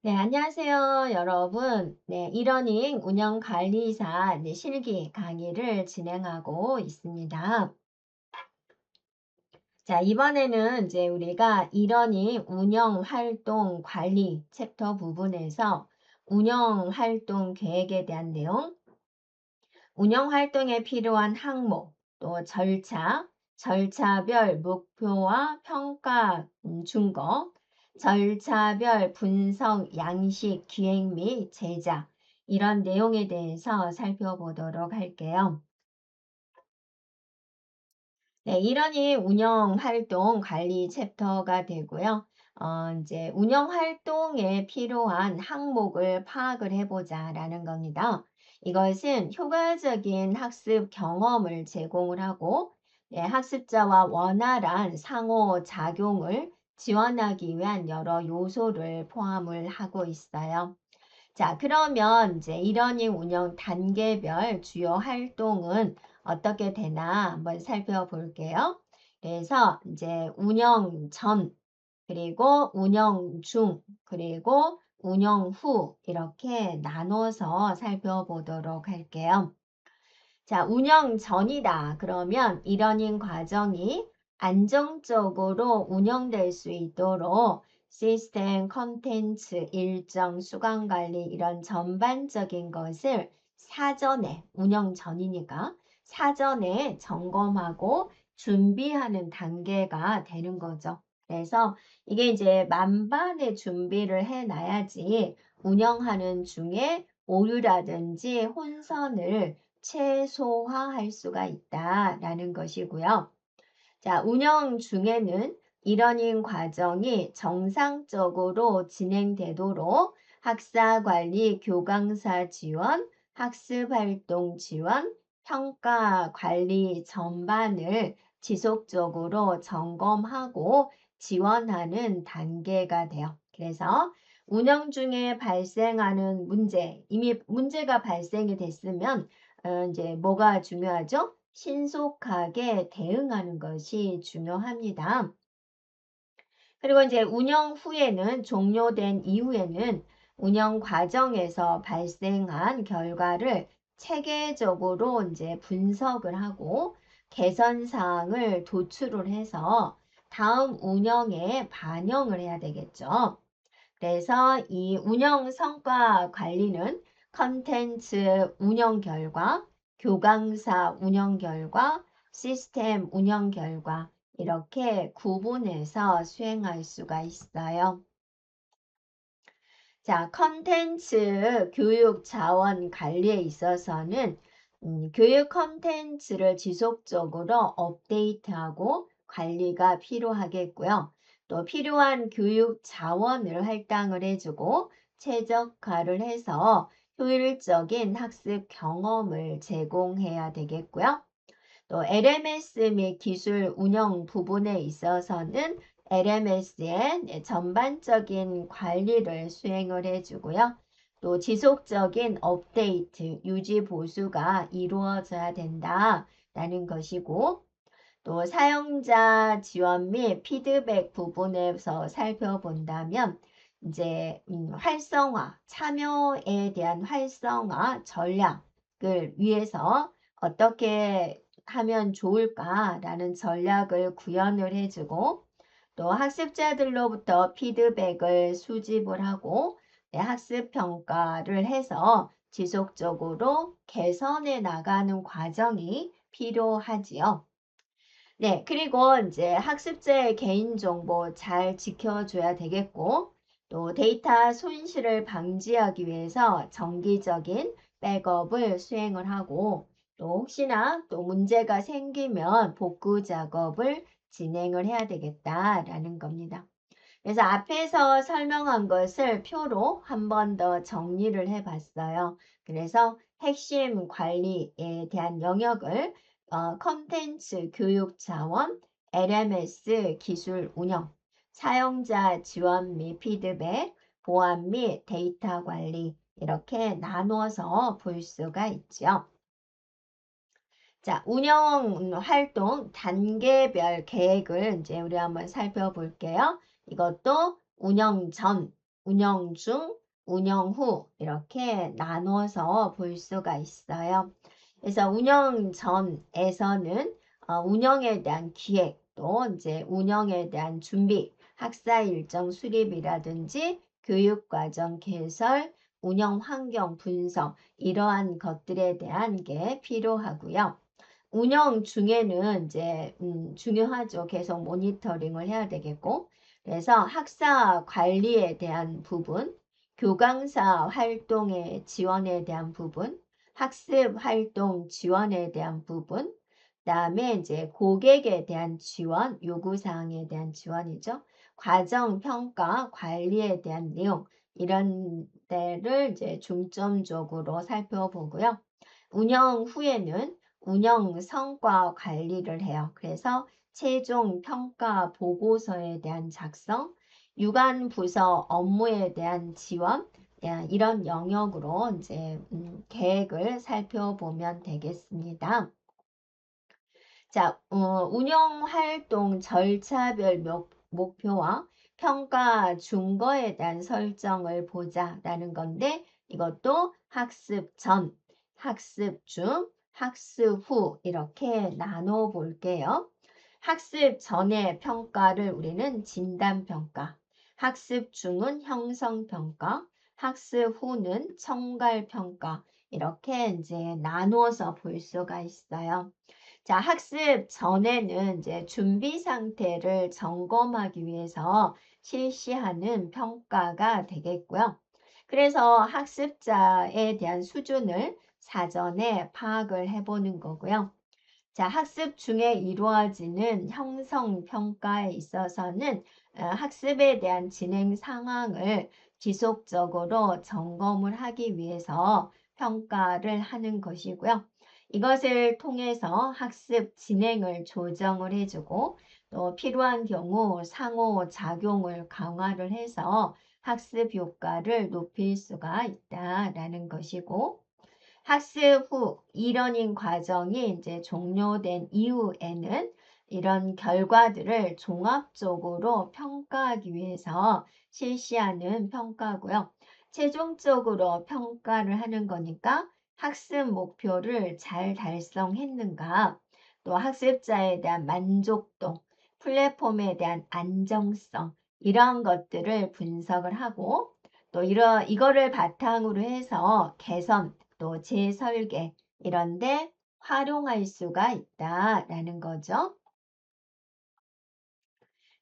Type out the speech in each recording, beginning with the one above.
네, 안녕하세요, 여러분. 네, 이러닝 운영관리사 실기 강의를 진행하고 있습니다. 자, 이번에는 이제 우리가 이러닝 운영활동 관리 챕터 부분에서 운영활동 계획에 대한 내용, 운영활동에 필요한 항목, 또 절차, 절차별 목표와 평가 준거, 절차별 분석, 양식, 기획 및 제작 이런 내용에 대해서 살펴보도록 할게요. 네, 이러니 운영 활동 관리 챕터가 되고요. 이제 운영 활동에 필요한 항목을 파악을 해보자라는 겁니다. 이것은 효과적인 학습 경험을 제공을 하고, 네, 학습자와 원활한 상호작용을 지원하기 위한 여러 요소를 포함을 하고 있어요. 자, 그러면 이제 이러닝 운영 단계별 주요 활동은 어떻게 되나 한번 살펴볼게요. 그래서 이제 운영 전, 그리고 운영 중, 그리고 운영 후 이렇게 나눠서 살펴보도록 할게요. 자, 운영 전이다. 그러면 이러닝 과정이 안정적으로 운영될 수 있도록 시스템, 컨텐츠, 일정, 수강 관리 이런 전반적인 것을 사전에 운영 전이니까 사전에 점검하고 준비하는 단계가 되는 거죠. 그래서 이게 이제 만반의 준비를 해놔야지 운영하는 중에 오류라든지 혼선을 최소화할 수가 있다라는 것이고요. 자, 운영 중에는 이러닝 과정이 정상적으로 진행되도록 학사 관리, 교강사 지원, 학습 활동 지원, 평가 관리 전반을 지속적으로 점검하고 지원하는 단계가 돼요. 그래서 운영 중에 발생하는 문제, 이미 문제가 발생이 됐으면 이제 뭐가 중요하죠? 신속하게 대응하는 것이 중요합니다. 그리고 이제 운영 후에는 종료된 이후에는 운영 과정에서 발생한 결과를 체계적으로 이제 분석을 하고 개선 사항을 도출을 해서 다음 운영에 반영을 해야 되겠죠. 그래서 이 운영 성과 관리는 컨텐츠 운영 결과, 교강사 운영 결과, 시스템 운영 결과 이렇게 구분해서 수행할 수가 있어요. 자, 컨텐츠 교육 자원 관리에 있어서는 교육 컨텐츠를 지속적으로 업데이트하고 관리가 필요하겠고요. 또 필요한 교육 자원을 할당을 해주고 최적화를 해서 효율적인 학습 경험을 제공해야 되겠고요. 또 LMS 및 기술 운영 부분에 있어서는 LMS의 전반적인 관리를 수행을 해주고요. 또 지속적인 업데이트, 유지 보수가 이루어져야 된다라는 것이고, 또 사용자 지원 및 피드백 부분에서 살펴본다면 이제 활성화, 참여에 대한 활성화 전략을 위해서 어떻게 하면 좋을까라는 전략을 구현을 해주고 또 학습자들로부터 피드백을 수집을 하고 학습 평가를 해서 지속적으로 개선해 나가는 과정이 필요하지요. 네, 그리고 이제 학습자의 개인정보 잘 지켜줘야 되겠고, 또 데이터 손실을 방지하기 위해서 정기적인 백업을 수행을 하고, 또 혹시나 또 문제가 생기면 복구 작업을 진행을 해야 되겠다라는 겁니다. 그래서 앞에서 설명한 것을 표로 한 번 더 정리를 해 봤어요. 그래서 핵심 관리에 대한 영역을 컨텐츠 교육 자원, LMS 기술 운영, 사용자 지원 및 피드백, 보안 및 데이터 관리 이렇게 나누어서 볼 수가 있죠. 자, 운영 활동 단계별 계획을 이제 우리 한번 살펴볼게요. 이것도 운영 전, 운영 중, 운영 후 이렇게 나눠서 볼 수가 있어요. 그래서 운영 전에서는 운영에 대한 기획, 또 이제 운영에 대한 준비, 학사 일정 수립이라든지 교육과정 개설, 운영 환경 분석 이러한 것들에 대한 게 필요하고요. 운영 중에는 이제 중요하죠. 계속 모니터링을 해야 되겠고. 그래서 학사 관리에 대한 부분, 교강사 활동의 지원에 대한 부분, 학습 활동 지원에 대한 부분, 그다음에 이제 고객에 대한 지원, 요구 사항에 대한 지원이죠. 과정 평가 관리에 대한 내용 이런 데를 이제 중점적으로 살펴보고요. 운영 후에는 운영 성과 관리를 해요. 그래서 최종 평가 보고서에 대한 작성, 유관 부서 업무에 대한 지원, 이런 영역으로 이제 계획을 살펴보면 되겠습니다. 자, 운영 활동 절차별 목표와 평가 준거에 대한 설정을 보자라는 건데 이것도 학습 전, 학습 중, 학습 후 이렇게 나눠 볼게요. 학습 전의 평가를 우리는 진단평가, 학습 중은 형성평가, 학습 후는 청괄평가 이렇게 이제 나누어서 볼 수가 있어요. 자, 학습 전에는 이제 준비 상태를 점검하기 위해서 실시하는 평가가 되겠고요. 그래서 학습자에 대한 수준을 사전에 파악을 해보는 거고요. 자, 학습 중에 이루어지는 형성 평가에 있어서는 학습에 대한 진행 상황을 지속적으로 점검을 하기 위해서 평가를 하는 것이고요. 이것을 통해서 학습 진행을 조정을 해주고 또 필요한 경우 상호작용을 강화를 해서 학습 효과를 높일 수가 있다라는 것이고 학습 후 이러닝 과정이 이제 종료된 이후에는 이런 결과들을 종합적으로 평가하기 위해서 실시하는 평가고요. 최종적으로 평가를 하는 거니까 학습 목표를 잘 달성했는가, 또 학습자에 대한 만족도, 플랫폼에 대한 안정성, 이런 것들을 분석을 하고 또 이거를 바탕으로 해서 개선, 또 재설계 이런데 활용할 수가 있다라는 거죠.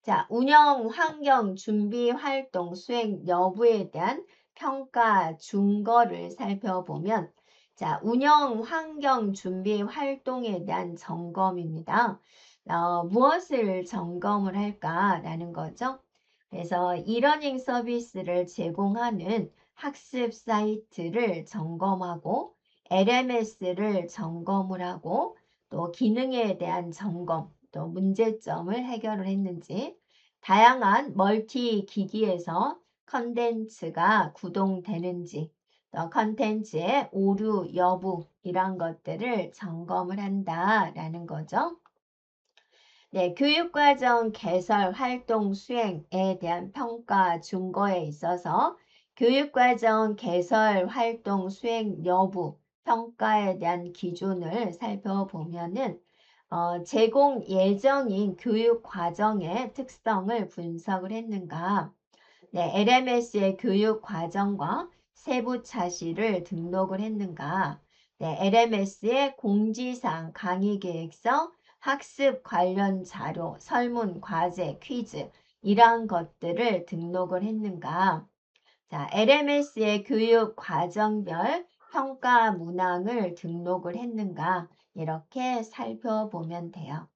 자, 운영 환경 준비 활동 수행 여부에 대한 평가 준거를 살펴보면 자, 운영 환경 준비 활동에 대한 점검입니다. 무엇을 점검을 할까라는 거죠. 그래서 이러닝 서비스를 제공하는 학습 사이트를 점검하고 LMS를 점검을 하고 또 기능에 대한 점검, 또 문제점을 해결을 했는지 다양한 멀티 기기에서 컨텐츠가 구동되는지 또 컨텐츠의 오류 여부 이런 것들을 점검을 한다라는 거죠. 네, 교육과정 개설 활동 수행에 대한 평가 준거에 있어서 교육과정 개설 활동 수행 여부 평가에 대한 기준을 살펴보면은 제공 예정인 교육과정의 특성을 분석을 했는가, 네, LMS의 교육과정과 세부 차시를 등록을 했는가, 네, LMS의 공지사항, 강의계획서, 학습 관련 자료, 설문, 과제, 퀴즈 이러한 것들을 등록을 했는가. 자, LMS의 교육 과정별 평가 문항을 등록을 했는가 이렇게 살펴보면 돼요.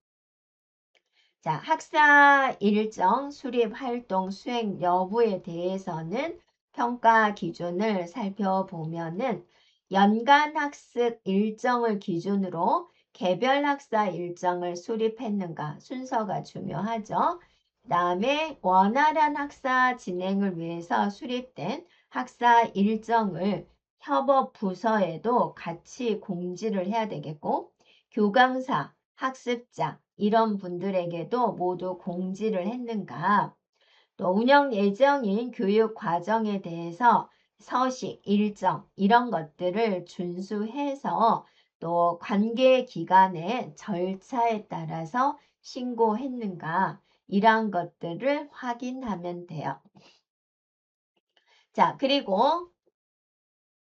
자, 학사 일정 수립 활동 수행 여부에 대해서는 평가 기준을 살펴보면은 연간 학습 일정을 기준으로 개별 학사 일정을 수립했는가 순서가 중요하죠. 그다음에 원활한 학사 진행을 위해서 수립된 학사 일정을 협업 부서에도 같이 공지를 해야 되겠고 교강사, 학습자 이런 분들에게도 모두 공지를 했는가. 또 운영 예정인 교육 과정에 대해서 서식, 일정 이런 것들을 준수해서 또 관계 기관의 절차에 따라서 신고했는가 이러한 것들을 확인하면 돼요. 자, 그리고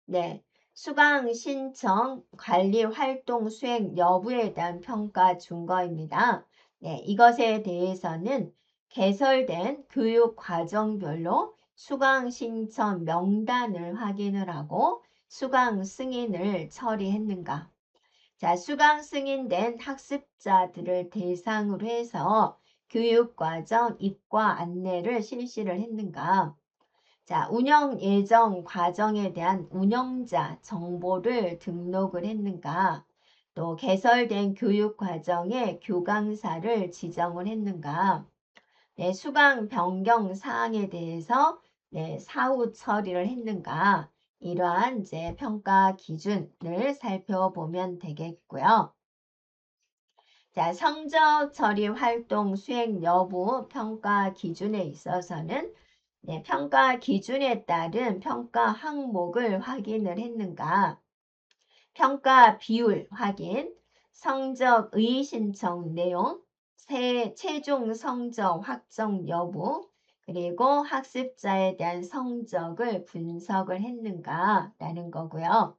네, 수강 신청 관리 활동 수행 여부에 대한 평가 준거입니다. 네, 이것에 대해서는 개설된 교육 과정별로 수강 신청 명단을 확인을 하고 수강 승인을 처리했는가. 자, 수강 승인된 학습자들을 대상으로 해서 교육과정 입과 안내를 실시를 했는가. 자, 운영 예정 과정에 대한 운영자 정보를 등록을 했는가. 또 개설된 교육 과정에 교강사를 지정을 했는가. 네, 수강 변경 사항에 대해서 네, 사후 처리를 했는가. 이러한 이제 평가 기준을 살펴보면 되겠고요. 자, 성적 처리 활동 수행 여부 평가 기준에 있어서는 네, 평가 기준에 따른 평가 항목을 확인을 했는가. 평가 비율 확인, 성적 의의 신청 내용, 최종 성적 확정 여부, 그리고 학습자에 대한 성적을 분석을 했는가 라는 거고요.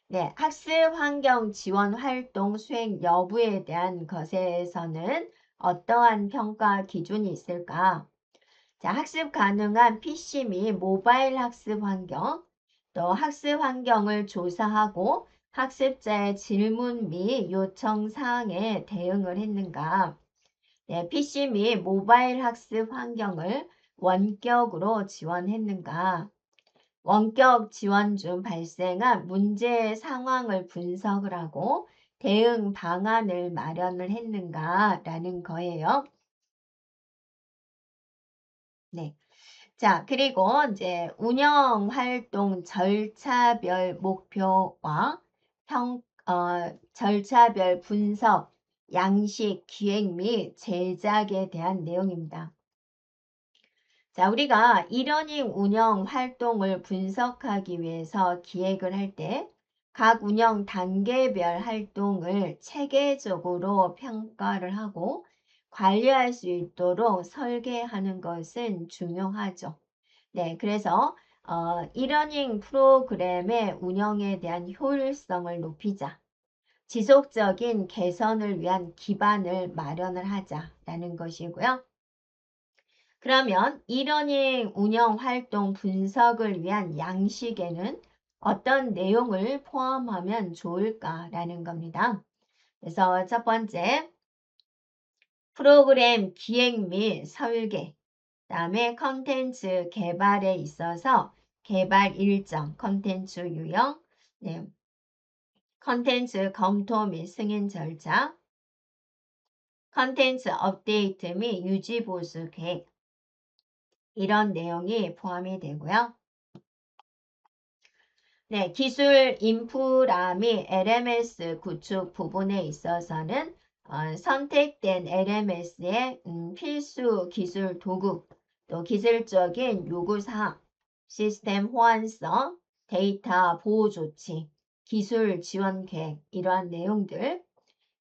네, 학습 환경 지원 활동 수행 여부에 대한 것에서는 어떠한 평가 기준이 있을까? 자, 학습 가능한 PC 및 모바일 학습 환경, 또 학습 환경을 조사하고 학습자의 질문 및 요청 사항에 대응을 했는가. 네, PC 및 모바일 학습 환경을 원격으로 지원했는가. 원격 지원 중 발생한 문제 상황을 분석을 하고 대응 방안을 마련을 했는가라는 거예요. 네. 자, 그리고 이제 운영 활동 절차별 목표와 절차별 분석, 양식, 기획 및 제작에 대한 내용입니다. 자, 우리가 이러닝 운영 활동을 분석하기 위해서 기획을 할 때 각 운영 단계별 활동을 체계적으로 평가를 하고 관리할 수 있도록 설계하는 것은 중요하죠. 네, 그래서 이러닝 프로그램의 운영에 대한 효율성을 높이자. 지속적인 개선을 위한 기반을 마련을 하자라는 것이고요. 그러면 이러닝 운영 활동 분석을 위한 양식에는 어떤 내용을 포함하면 좋을까라는 겁니다. 그래서 첫 번째, 프로그램 기획 및 설계, 그다음에 컨텐츠 개발에 있어서 개발 일정, 컨텐츠 유형, 네, 컨텐츠 검토 및 승인 절차, 컨텐츠 업데이트 및 유지 보수 계획, 이런 내용이 포함이 되고요. 네, 기술 인프라 및 LMS 구축 부분에 있어서는 선택된 LMS의 필수 기술 도구, 또 기술적인 요구사항, 시스템 호환성, 데이터 보호 조치, 기술 지원 계획 이러한 내용들,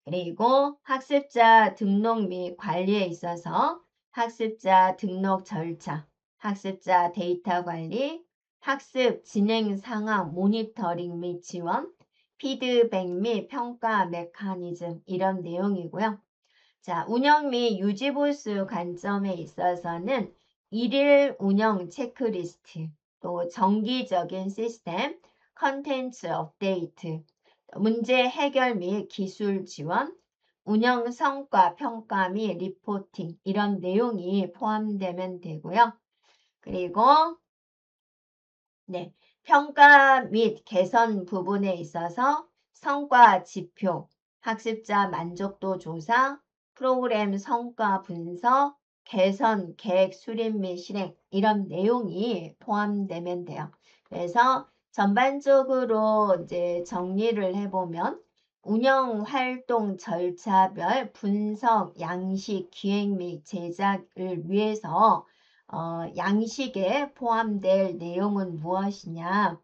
그리고 학습자 등록 및 관리에 있어서 학습자 등록 절차, 학습자 데이터 관리, 학습 진행 상황 모니터링 및 지원, 피드백 및 평가 메커니즘 이런 내용이고요. 자, 운영 및 유지 보수 관점에 있어서는 일일 운영 체크리스트, 또 정기적인 시스템, 컨텐츠 업데이트, 문제 해결 및 기술 지원, 운영 성과 평가 및 리포팅 이런 내용이 포함되면 되고요. 그리고 네, 평가 및 개선 부분에 있어서 성과 지표, 학습자 만족도 조사, 프로그램 성과 분석, 개선 계획 수립 및 실행 이런 내용이 포함되면 돼요. 그래서 전반적으로 이제 정리를 해보면 운영 활동 절차별 분석, 양식, 기획 및 제작을 위해서 양식에 포함될 내용은 무엇이냐?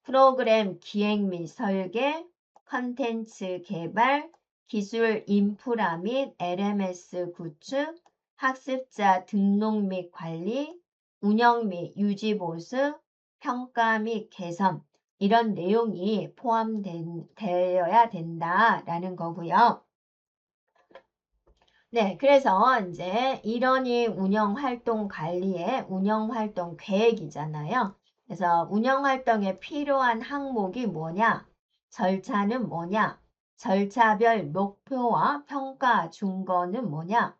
프로그램 기획 및 설계, 컨텐츠 개발, 기술 인프라 및 LMS 구축, 학습자 등록 및 관리, 운영 및 유지 보수, 평가 및 개선 이런 내용이 포함되어야 된다라는 거고요. 네, 그래서 이제 일원이 운영 활동 관리의 운영 활동 계획이잖아요. 그래서 운영 활동에 필요한 항목이 뭐냐? 절차는 뭐냐? 절차별 목표와 평가 준거는 뭐냐?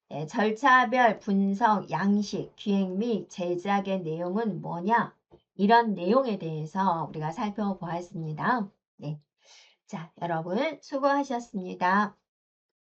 네, 절차별 분석, 양식, 기획 및 제작의 내용은 뭐냐? 이런 내용에 대해서 우리가 살펴보았습니다. 네. 자, 여러분 수고하셨습니다.